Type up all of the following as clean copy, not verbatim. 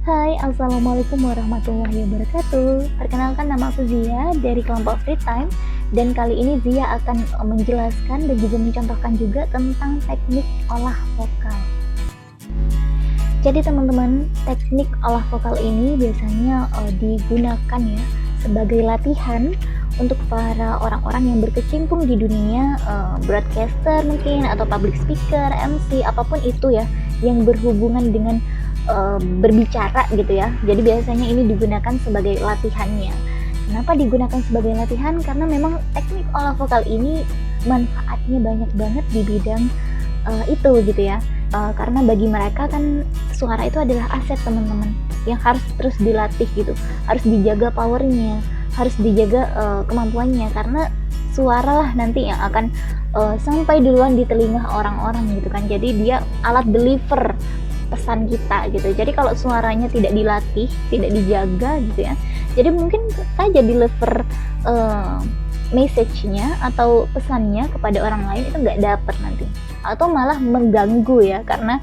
Hai, Assalamualaikum warahmatullahi wabarakatuh. Perkenalkan, nama aku Zia dari kelompok Free Time. Dan kali ini Zia akan menjelaskan dan juga mencontohkan juga tentang teknik olah vokal. Jadi teman-teman, teknik olah vokal ini biasanya digunakan ya sebagai latihan untuk para orang-orang yang berkecimpung di dunia broadcaster mungkin, atau public speaker, MC, apapun itu ya yang berhubungan dengan berbicara gitu ya. Jadi biasanya ini digunakan sebagai latihannya. Kenapa digunakan sebagai latihan? Karena memang teknik olah vokal ini manfaatnya banyak banget di bidang itu gitu ya. Karena bagi mereka kan suara itu adalah aset teman-teman yang harus terus dilatih gitu, harus dijaga powernya, harus dijaga kemampuannya, karena suara lah nanti yang akan sampai duluan di telinga orang-orang gitu kan. Jadi dia alat deliver pesan kita gitu. Jadi kalau suaranya tidak dilatih, tidak dijaga gitu ya, jadi mungkin saja deliver message-nya atau pesannya kepada orang lain itu nggak dapet nanti, atau malah mengganggu ya, karena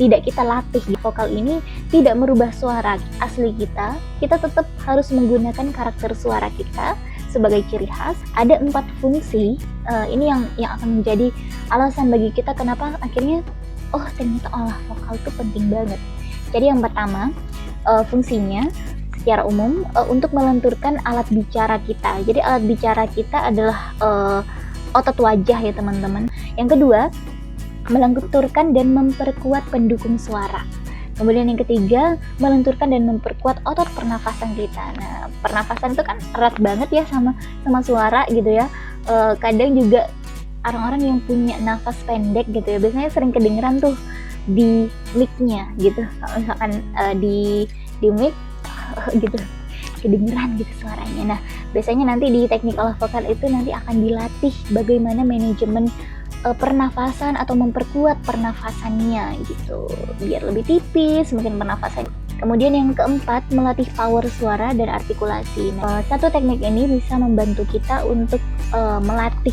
tidak kita latih. Vokal ini tidak merubah suara asli kita tetap harus menggunakan karakter suara kita sebagai ciri khas. Ada 4 fungsi, ini yang akan menjadi alasan bagi kita kenapa akhirnya teknik olah vokal itu penting banget. Jadi yang pertama, fungsinya secara umum untuk melenturkan alat bicara kita. Jadi alat bicara kita adalah otot wajah ya teman-teman. Yang kedua, melenturkan dan memperkuat pendukung suara. Kemudian yang ketiga, melenturkan dan memperkuat otot pernafasan kita. Nah, pernafasan itu kan erat banget ya sama suara gitu ya. Kadang juga orang-orang yang punya nafas pendek gitu ya, biasanya sering kedengeran tuh di mic-nya gitu. Kalau misalkan di mic gitu kedengeran gitu suaranya. Nah, biasanya nanti di teknik olah vokal itu nanti akan dilatih bagaimana manajemen pernafasan atau memperkuat pernafasannya gitu, biar lebih tipis mungkin pernafasan. Kemudian yang keempat, melatih power suara dan artikulasi. Nah, satu teknik ini bisa membantu kita untuk melatih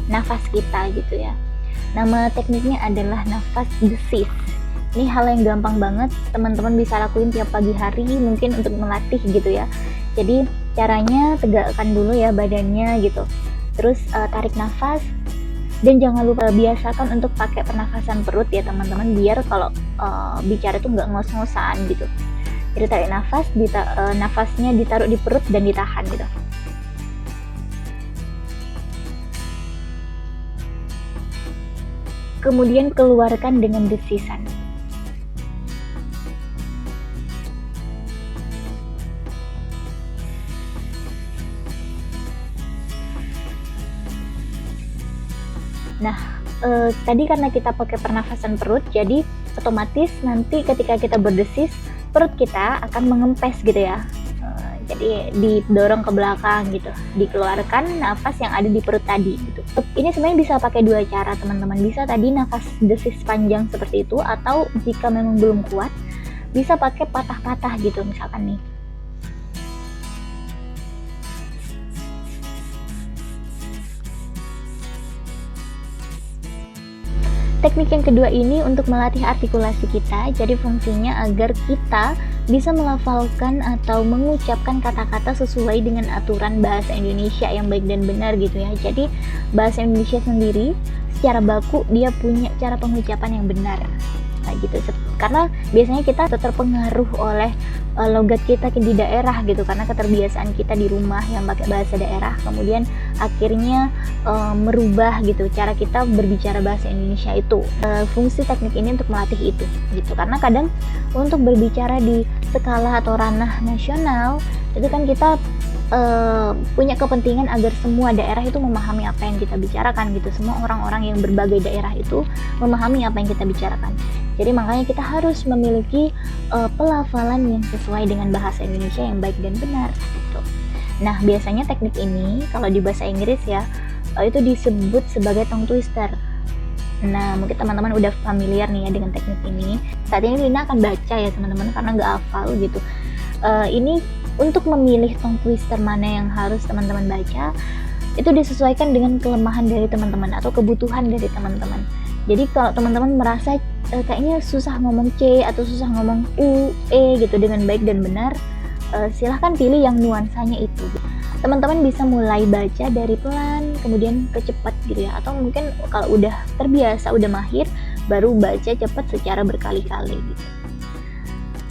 nafas kita gitu ya. Nama tekniknya adalah nafas desis. Ini hal yang gampang banget teman-teman bisa lakuin tiap pagi hari mungkin untuk melatih gitu ya. Jadi caranya tegakkan dulu ya badannya gitu, terus tarik nafas, dan jangan lupa biasakan untuk pakai pernafasan perut ya teman-teman, biar kalau bicara tuh nggak ngos-ngosan gitu. Jadi tarik nafas, nafasnya ditaruh di perut dan ditahan gitu. Kemudian keluarkan dengan desisan. Nah, tadi karena kita pakai pernafasan perut, jadi otomatis nanti ketika kita berdesis, perut kita akan mengempes gitu ya. Jadi didorong ke belakang gitu, dikeluarkan nafas yang ada di perut tadi gitu. Ini sebenarnya bisa pakai 2 cara teman-teman. Bisa tadi nafas desis panjang seperti itu, atau jika memang belum kuat bisa pakai patah-patah gitu misalkan nih. Teknik yang kedua ini untuk melatih artikulasi kita. Jadi fungsinya agar kita bisa melafalkan atau mengucapkan kata-kata sesuai dengan aturan bahasa Indonesia yang baik dan benar gitu ya. Jadi bahasa Indonesia sendiri secara baku dia punya cara pengucapan yang benar. Nah gitu, karena biasanya kita terpengaruh oleh logat kita di daerah gitu, karena keterbiasaan kita di rumah yang pakai bahasa daerah, kemudian akhirnya merubah gitu cara kita berbicara bahasa Indonesia itu. Fungsi teknik ini untuk melatih itu gitu, karena kadang untuk berbicara di skala atau ranah nasional itu kan kita punya kepentingan agar semua daerah itu memahami apa yang kita bicarakan gitu. Semua orang-orang yang berbagai daerah itu memahami apa yang kita bicarakan. Jadi makanya kita harus memiliki pelafalan yang sesuai dengan bahasa Indonesia yang baik dan benar gitu. Nah, biasanya teknik ini kalau di bahasa Inggris ya itu disebut sebagai tongue twister. Nah, mungkin teman-teman udah familiar nih ya dengan teknik ini. Saat ini Lina akan baca ya teman-teman, karena nggak hafal gitu. Ini untuk memilih tongue twister mana yang harus teman-teman baca, itu disesuaikan dengan kelemahan dari teman-teman atau kebutuhan dari teman-teman. Jadi kalau teman-teman merasa kayaknya susah ngomong C atau susah ngomong U, E gitu dengan baik dan benar, silahkan pilih yang nuansanya itu. Teman-teman bisa mulai baca dari pelan, kemudian ke cepat gitu ya, atau mungkin kalau udah terbiasa, udah mahir, baru baca cepat secara berkali-kali gitu.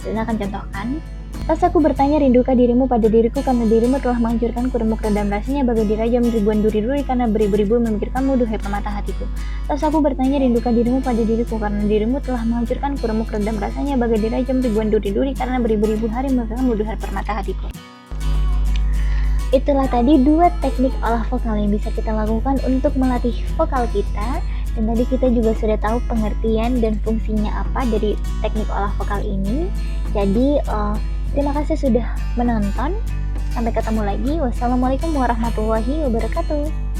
Dan akan contohkan, pas aku bertanya rindukah dirimu pada diriku karena dirimu telah menghancurkanku remuk redam rasanya bagai dirajam ribuan duri-duri karena beribu-ribu memikirkanmu duhai permata hatiku. Tas aku bertanya rindukah dirimu pada diriku karena dirimu telah menghancurkanku remuk redam rasanya bagai dirajam ribuan duri-duri karena beribu-ribu hari memikirkanmu duhai permata hatiku. Itulah tadi 2 teknik olah vokal yang bisa kita lakukan untuk melatih vokal kita. Dan tadi kita juga sudah tahu pengertian dan fungsinya apa dari teknik olah vokal ini. Jadi terima kasih sudah menonton. Sampai ketemu lagi. Wassalamualaikum warahmatullahi wabarakatuh.